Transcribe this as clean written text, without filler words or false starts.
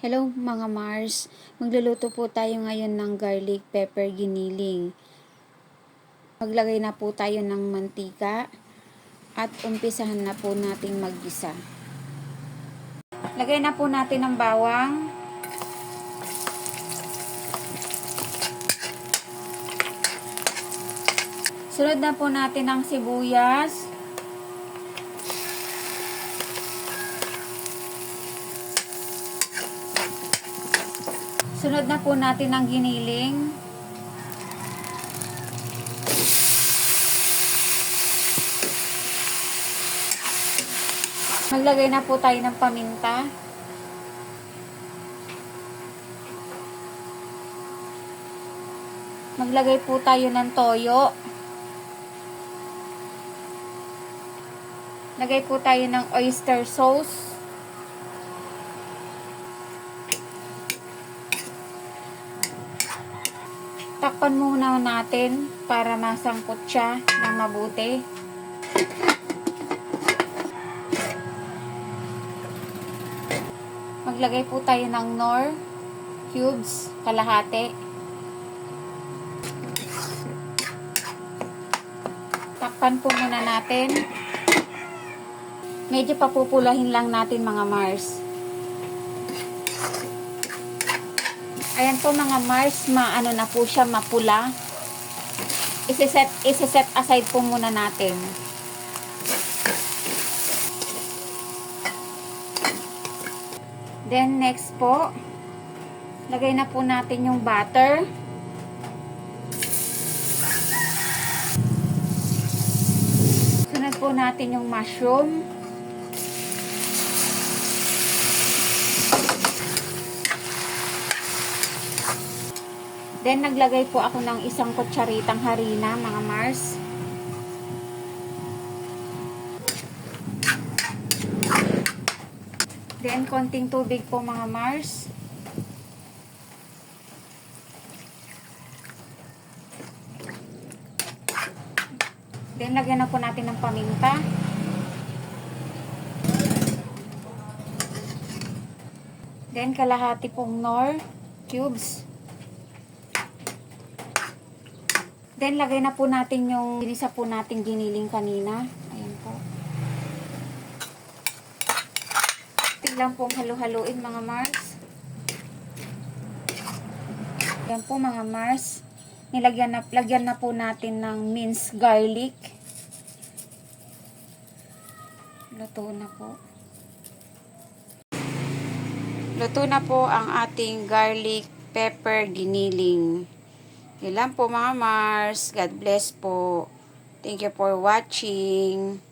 Hello mga Mars, magluluto po tayo ngayon ng garlic pepper giniling. Maglagay na po tayo ng mantika at umpisahan na po nating maggisa. Lagay na po natin ng bawang. Sunod na po natin ang sibuyas. Sunod na po natin ang giniling. Maglagay na po tayo ng paminta. Maglagay po tayo ng toyo. Lagay po tayo ng oyster sauce. Takpan muna natin para masangkot siya ng mabuti. Maglagay po tayo ng Knorr cubes, kalahati. Takpan po muna natin. Medyo papupulahin lang natin mga Mars. Ayan po mga Mars, maano na po siya, mapula. Isi-set aside po muna natin. Then next po, lagay na po natin yung butter. Sunod po natin yung mushroom. Then, naglagay po ako ng isang kutsaritang harina, mga Mars. Then, konting tubig po, mga Mars. Then, lagyan na po natin ng paminta. Then, kalahati pong Knorr cubes. Then, lagay na po natin yung ginisa po natin giniling kanina. Ayan po. Tiglang pong halu-haluin mga Mars. Ayan po mga Mars. Lagyan na po natin ng minced garlic. Luto na po. Luto na po ang ating garlic pepper giniling. Yan lang po mga Mars. God bless po. Thank you for watching.